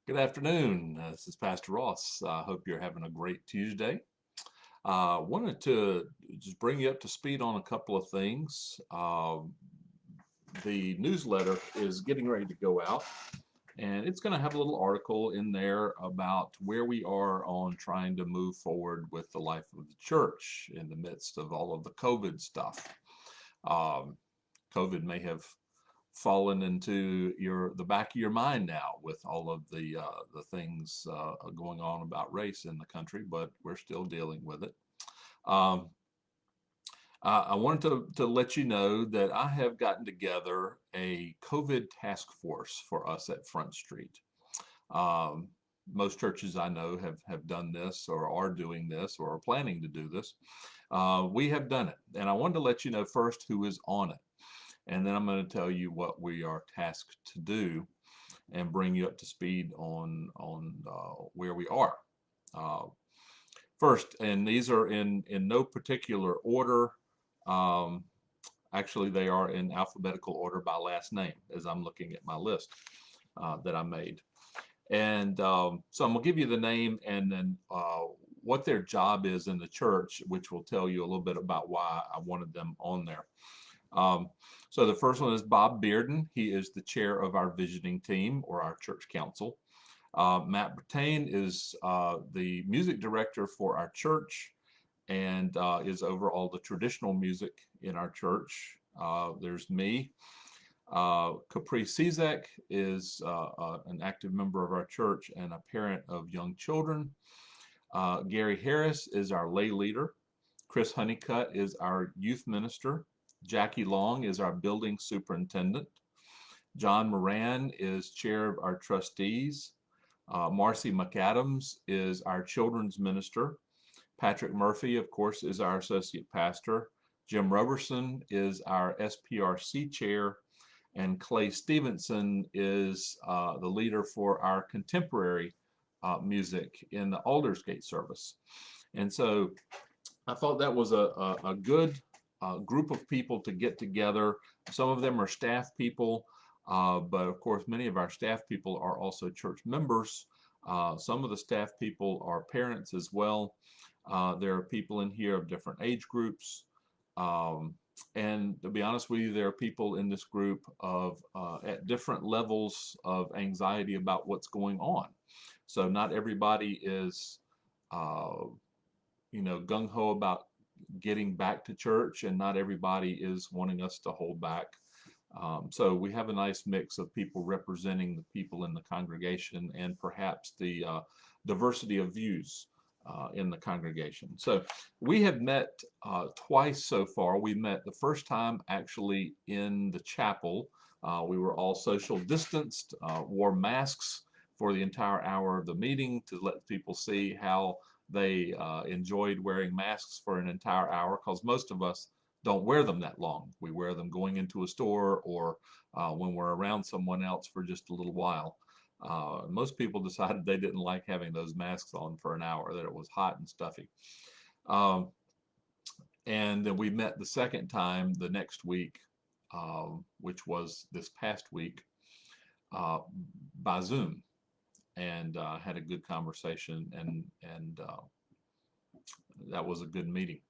Good afternoon. This is Pastor Ross. I hope you're having a great Tuesday. Wanted to just bring you up to speed on a couple of things. The newsletter is getting ready to go out, and it's going to have a little article in there about where we are on trying to move forward with the life of the church in the midst of all of the COVID stuff. Um, COVID may have fallen into the back of your mind now with all of the things going on about race in the country, but we're still dealing with it. Um, I wanted to let you know that I have gotten together a COVID task force for us at Front Street. Um, Most churches I know have done this or are doing this or are planning to do this. We have done it, and I wanted to let you know first who is on it. And then I'm going to tell you what we are tasked to do and bring you up to speed on where we are. Uh, First, and these are in no particular order. Um, Actually, they are in alphabetical order by last name as I'm looking at my list that I made. And so I'm going to give you the name and then what their job is in the church, which will tell you a little bit about why I wanted them on there. Um, so the first one is Bob Bearden. He is the chair of our visioning team or our church council. Matt Brattain is the music director for our church and is over all the traditional music in our church. There's me. Capri Cizek is an active member of our church and a parent of young children. Gary Harris is our lay leader. Chris Honeycutt is our youth minister. Jackie Long is our building superintendent. John Moran is chair of our trustees. Marcy McAdams is our children's minister. Patrick Murphy, of course, is our associate pastor. Jim Roberson is our SPRC chair. And Clay Stevenson is the leader for our contemporary music in the Aldersgate service. And so I thought that was a good group of people to get together. Some of them are staff people, but of course, many of our staff people are also church members. Some of the staff people are parents as well. There are people in here of different age groups. And to be honest with you, there are people in this group of at different levels of anxiety about what's going on. So not everybody is gung-ho about getting back to church, and not everybody is wanting us to hold back. So we have a nice mix of people representing the people in the congregation and perhaps the diversity of views in the congregation. So we have met twice so far. We met the first time actually in the chapel. We were all social distanced, wore masks for the entire hour of the meeting to let people see how they enjoyed wearing masks for an entire hour, because most of us don't wear them that long. We wear them going into a store or when we're around someone else for just a little while. Most people decided they didn't like having those masks on for an hour, that it was hot and stuffy. And then we met the second time the next week, which was this past week, by Zoom, and had a good conversation, and that was a good meeting.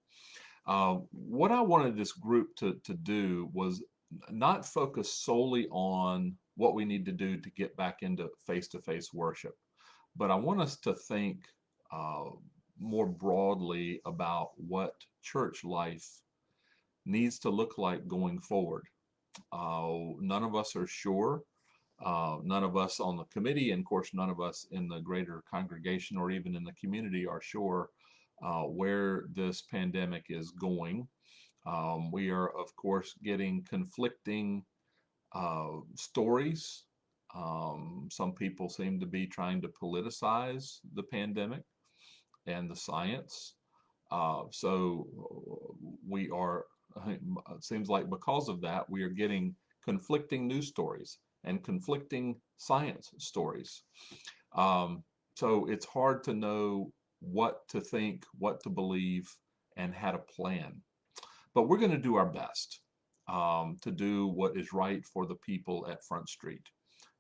What I wanted this group to do was not focus solely on what we need to do to get back into face-to-face worship, but I want us to think more broadly about what church life needs to look like going forward. None of us are sure. None of us on the committee, and of course, none of us in the greater congregation or even in the community are sure where this pandemic is going. We are, of course, getting conflicting stories. Some people seem to be trying to politicize the pandemic and the science. So we are, it seems like because of that, we are getting conflicting news stories and conflicting science stories. So it's hard to know what to think, what to believe, and how to plan. But we're going to do our best to do what is right for the people at Front Street.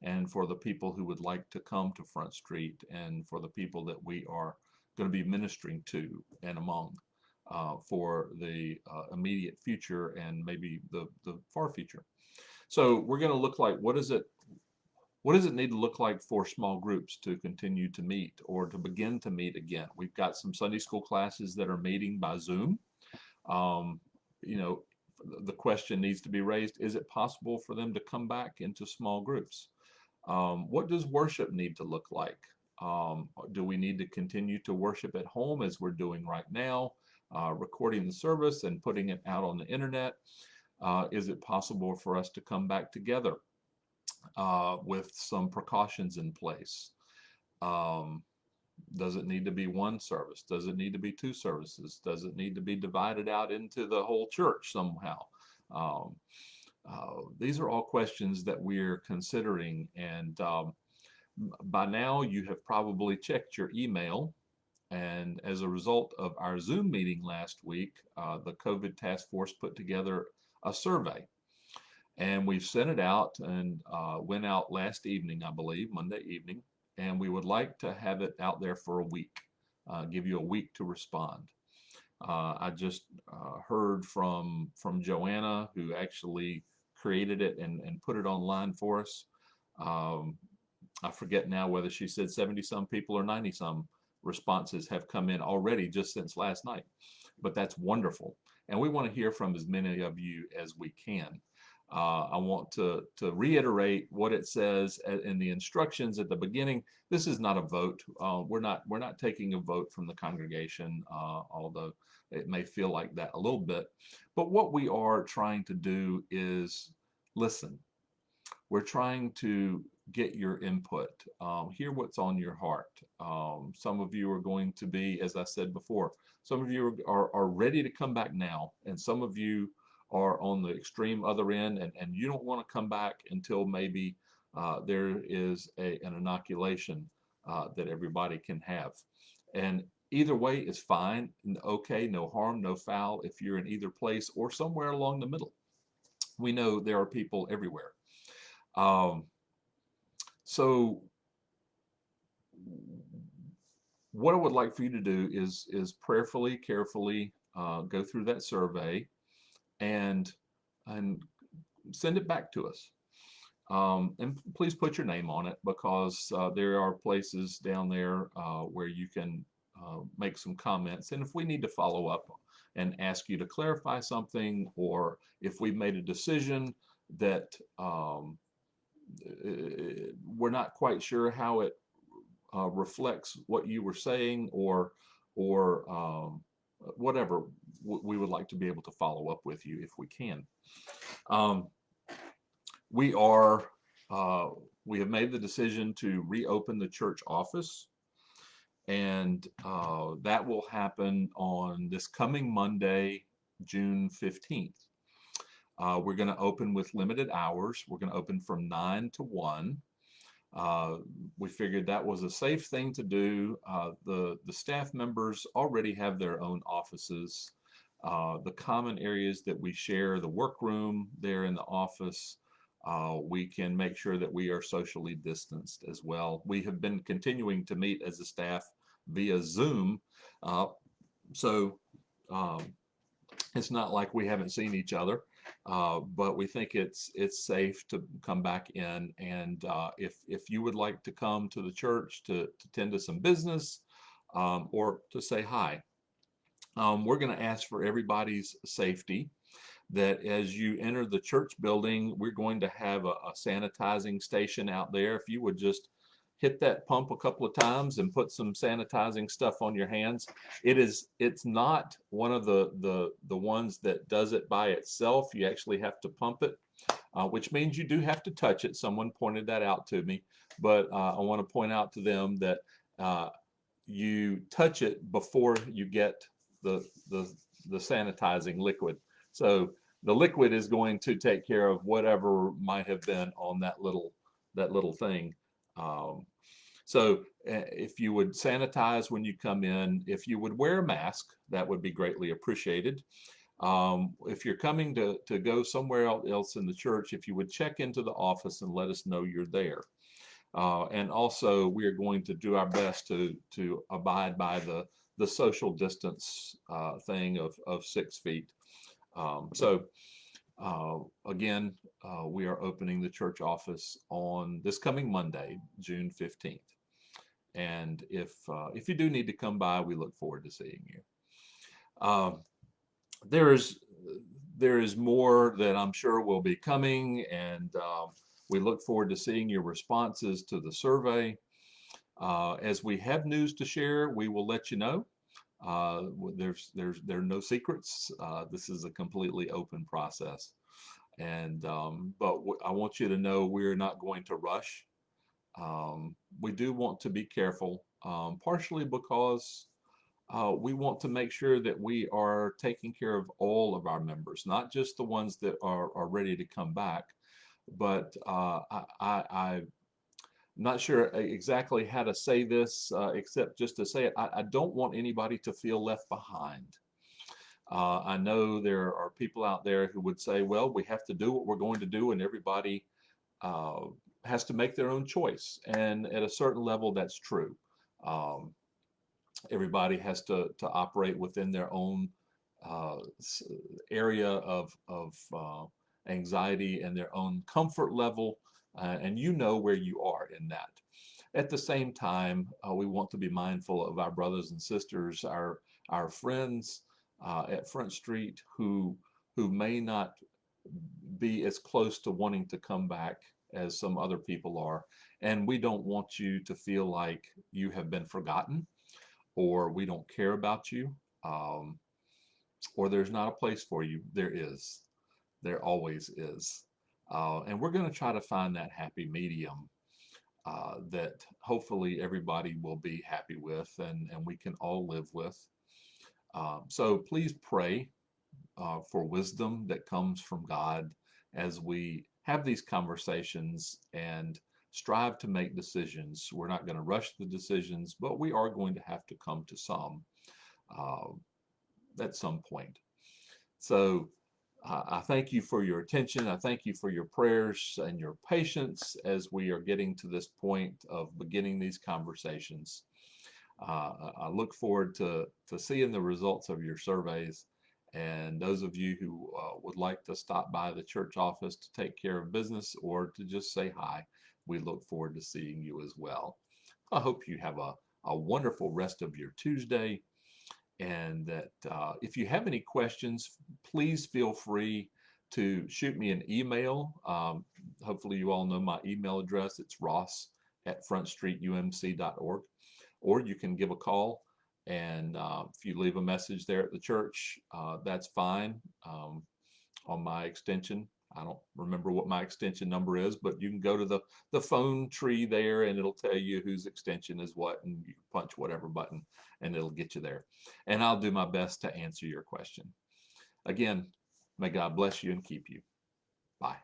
and for the people who would like to come to Front Street, and for the people that we are going to be ministering to and among for the immediate future and maybe the far future. So we're going to look like, what does it need to look like for small groups to continue to meet or to begin to meet again? We've got some Sunday school classes that are meeting by Zoom. You know, the question needs to be raised, is it possible for them to come back into small groups? What does worship need to look like? Do we need to continue to worship at home as we're doing right now, recording the service and putting it out on the internet? Is it possible for us to come back together with some precautions in place? Does it need to be one service? Does it need to be two services? Does it need to be divided out into the whole church somehow? These are all questions that we're considering, and by now you have probably checked your email, and as a result of our Zoom meeting last week, the COVID task force put together a survey, and we've sent it out, and went out last evening, I believe, Monday evening, and we would like to have it out there for a week, give you a week to respond. I just heard from Joanna, who actually created it and put it online for us. I forget now whether she said 70 some people or 90 some responses have come in already just since last night, but that's wonderful, and we want to hear from as many of you as we can. I want to reiterate what it says in the instructions at the beginning. This is not a vote. We're not taking a vote from the congregation, although it may feel like that a little bit. But what we are trying to do is listen. We're trying to get your input, hear what's on your heart. Some of you are going to be, as I said before, some of you are ready to come back now, and some of you are on the extreme other end, and you don't want to come back until maybe there is an inoculation that everybody can have. And either way is fine, okay, no harm, no foul if you're in either place or somewhere along the middle. We know there are people everywhere. So what I would like for you to do is prayerfully, carefully go through that survey and send it back to us. And please put your name on it, because there are places down there where you can make some comments. And if we need to follow up and ask you to clarify something, or if we've made a decision that we're not quite sure how it reflects what you were saying, or whatever, we would like to be able to follow up with you if we can. We have made the decision to reopen the church office, and that will happen on this coming Monday, June 15th. We're going to open with limited hours. We're going to open from 9 to 1. We figured that was a safe thing to do. The staff members already have their own offices. The common areas that we share, the workroom there in the office, we can make sure that we are socially distanced as well. We have been continuing to meet as a staff via Zoom, so it's not like we haven't seen each other. But we think it's safe to come back in, and if you would like to come to the church to tend to some business, or to say hi, we're going to ask for everybody's safety, that as you enter the church building, we're going to have a sanitizing station out there. If you would just hit that pump a couple of times and put some sanitizing stuff on your hands. It's not one of the ones that does it by itself. You actually have to pump it, which means you do have to touch it. Someone pointed that out to me, but I want to point out to them that you touch it before you get the sanitizing liquid. So the liquid is going to take care of whatever might have been on that little thing. So if you would sanitize when you come in, if you would wear a mask, that would be greatly appreciated. If you're coming to go somewhere else in the church, if you would check into the office and let us know you're there. And also, we are going to do our best to abide by the social distance thing of 6 feet. So again, we are opening the church office on this coming Monday, June 15th. And if you do need to come by, we look forward to seeing you. Um, there's there is more that I'm sure will be coming, and we look forward to seeing your responses to the survey. As we have news to share, we will let you know. There are no secrets. This is a completely open process, and I want you to know we're not going to rush. We do want to be careful, partially because we want to make sure that we are taking care of all of our members, not just the ones that are ready to come back. But I'm not sure exactly how to say this, except just to say it. I don't want anybody to feel left behind. I know there are people out there who would say, well, we have to do what we're going to do, and everybody uh, has to make their own choice. And at a certain level, that's true. Um, Everybody has to operate within their own uh, area of anxiety and their own comfort level, and you know where you are in that. At the same time, we want to be mindful of our brothers and sisters, our friends at Front Street who may not be as close to wanting to come back as some other people are. And we don't want you to feel like you have been forgotten, or we don't care about you, um, or there's not a place for you. There is. There always is. And we're going to try to find that happy medium that hopefully everybody will be happy with, and we can all live with. So please pray for wisdom that comes from God as we have these conversations and strive to make decisions. We're not going to rush the decisions, but we are going to have to come to some uh, at some point. So I thank you for your attention. I thank you for your prayers and your patience as we are getting to this point of beginning these conversations. I look forward to seeing the results of your surveys. And those of you who would like to stop by the church office to take care of business or to just say hi, we look forward to seeing you as well. I hope you have a wonderful rest of your Tuesday, and that if you have any questions, please feel free to shoot me an email. Hopefully you all know my email address. It's ross@frontstreetumc.org, or you can give a call, and if you leave a message there at the church, that's fine. On my extension, I don't remember what my extension number is, but you can go to the phone tree there and it'll tell you whose extension is what, and you punch whatever button and it'll get you there. And I'll do my best to answer your question. Again, may God bless you and keep you. Bye.